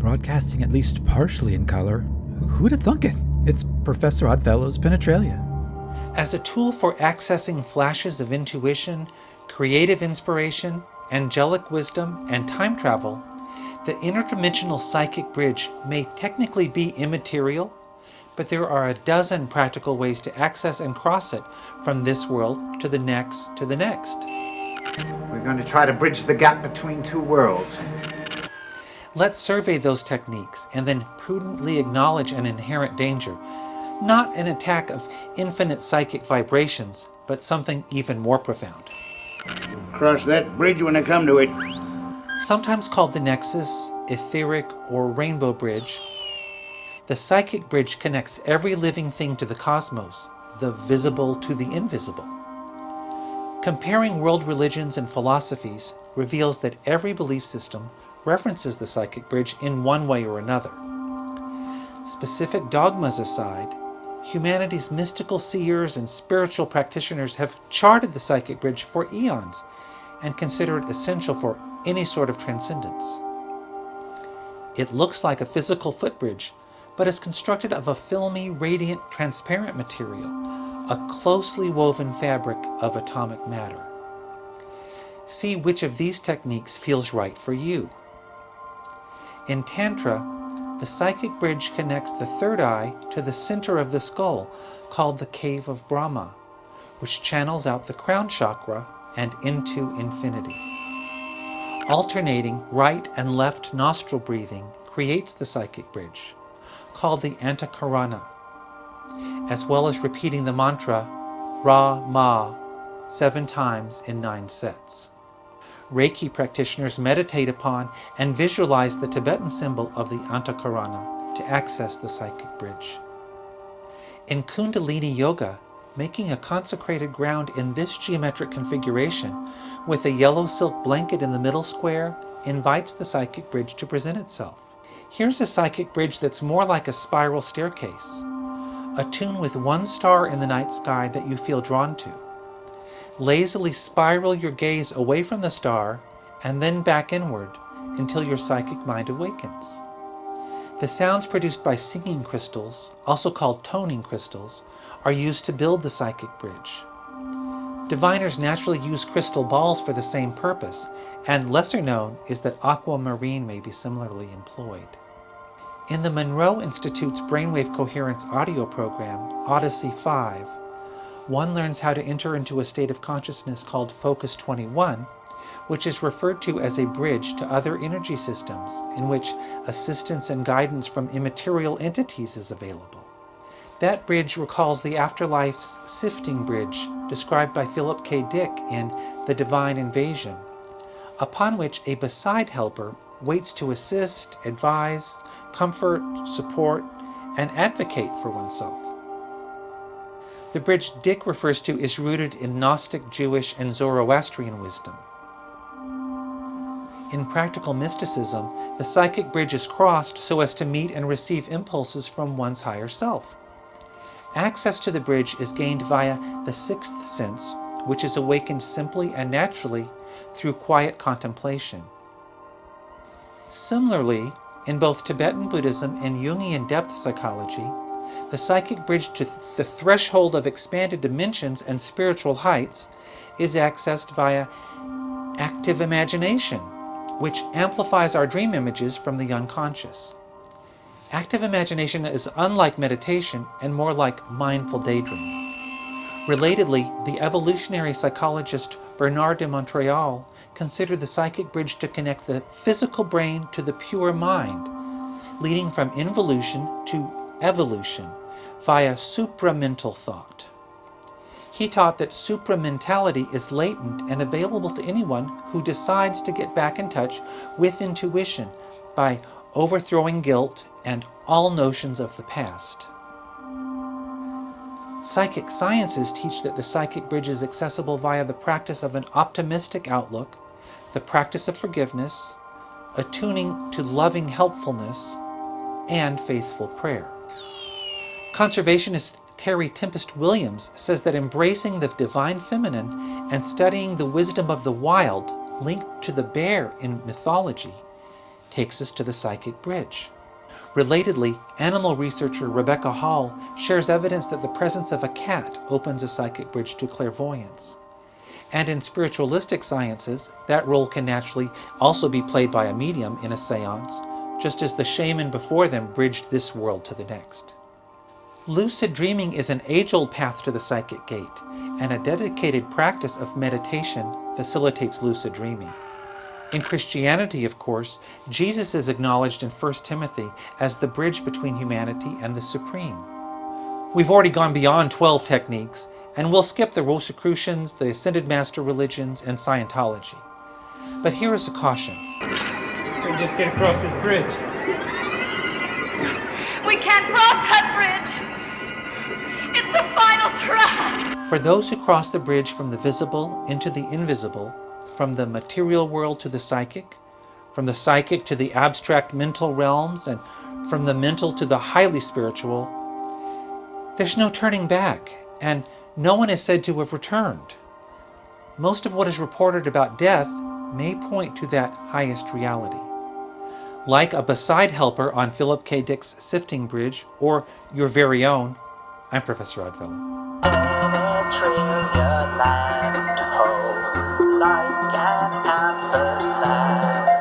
broadcasting at least partially in color. Who'd have thunk it? It's Professor Oddfellow's Penetralia. As a tool for accessing flashes of intuition, creative inspiration, angelic wisdom, and time travel, the interdimensional psychic bridge may technically be immaterial, but there are a dozen practical ways to access and cross it from this world to the next to the next. We're going to try to bridge the gap between two worlds. Let's survey those techniques and then prudently acknowledge an inherent danger. Not an attack of infinite psychic vibrations, but something even more profound. Cross that bridge when I come to it. Sometimes called the Nexus, Etheric, or Rainbow Bridge, the psychic bridge connects every living thing to the cosmos, the visible to the invisible. Comparing world religions and philosophies reveals that every belief system references the psychic bridge in one way or another. Specific dogmas aside, humanity's mystical seers and spiritual practitioners have charted the psychic bridge for eons and consider it essential for any sort of transcendence. It looks like a physical footbridge, but is constructed of a filmy, radiant, transparent material, a closely woven fabric of atomic matter. See which of these techniques feels right for you. In Tantra, the psychic bridge connects the third eye to the center of the skull, called the Cave of Brahma, which channels out the crown chakra and into infinity. Alternating right and left nostril breathing creates the psychic bridge, called the Antakarana, as well as repeating the mantra Ra-Ma 7 times in 9 sets. Reiki practitioners meditate upon and visualize the Tibetan symbol of the Antakarana to access the psychic bridge. In Kundalini Yoga, making a consecrated ground in this geometric configuration with a yellow silk blanket in the middle square invites the psychic bridge to present itself. Here's a psychic bridge that's more like a spiral staircase, attuned with one star in the night sky that you feel drawn to. Lazily spiral your gaze away from the star and then back inward until your psychic mind awakens. The sounds produced by singing crystals, also called toning crystals, are used to build the psychic bridge. Diviners naturally use crystal balls for the same purpose, and lesser known is that aquamarine may be similarly employed. In the Monroe Institute's Brainwave Coherence audio program, Odyssey 5, one learns how to enter into a state of consciousness called Focus 21, which is referred to as a bridge to other energy systems in which assistance and guidance from immaterial entities is available. That bridge recalls the afterlife's sifting bridge described by Philip K. Dick in The Divine Invasion, upon which a beside helper waits to assist, advise, comfort, support, and advocate for oneself. The bridge Dick refers to is rooted in Gnostic, Jewish, and Zoroastrian wisdom. In practical mysticism, the psychic bridge is crossed so as to meet and receive impulses from one's higher self. Access to the bridge is gained via the sixth sense, which is awakened simply and naturally through quiet contemplation. Similarly, in both Tibetan Buddhism and Jungian depth psychology, the psychic bridge to the threshold of expanded dimensions and spiritual heights is accessed via active imagination, which amplifies our dream images from the unconscious. Active imagination is unlike meditation and more like mindful daydreaming. Relatedly, the evolutionary psychologist Bernard de Montreal considered the psychic bridge to connect the physical brain to the pure mind, leading from involution to evolution via supramental thought. He taught that supramentality is latent and available to anyone who decides to get back in touch with intuition by overthrowing guilt and all notions of the past. Psychic sciences teach that the psychic bridge is accessible via the practice of an optimistic outlook, the practice of forgiveness, attuning to loving helpfulness, and faithful prayer. Conservationist Terry Tempest Williams says that embracing the divine feminine and studying the wisdom of the wild linked to the bear in mythology takes us to the psychic bridge. Relatedly, animal researcher Rebecca Hall shares evidence that the presence of a cat opens a psychic bridge to clairvoyance. And in spiritualistic sciences, that role can naturally also be played by a medium in a seance, just as the shaman before them bridged this world to the next. Lucid dreaming is an age-old path to the psychic gate, and a dedicated practice of meditation facilitates lucid dreaming. In Christianity, of course, Jesus is acknowledged in 1 Timothy as the bridge between humanity and the Supreme. We've already gone beyond 12 techniques, and we'll skip the Rosicrucians, the Ascended Master religions, and Scientology. But here is a caution. We just get across this bridge. We can't cross that bridge. It's the final try. For those who cross the bridge from the visible into the invisible, from the material world to the psychic, from the psychic to the abstract mental realms, and from the mental to the highly spiritual, there's no turning back, and no one is said to have returned. Most of what is reported about death may point to that highest reality. Like a beside helper on Philip K. Dick's Sifting Bridge, or your very own, I'm Professor Oddfellow. Penetralia land, ho, like an ampersand.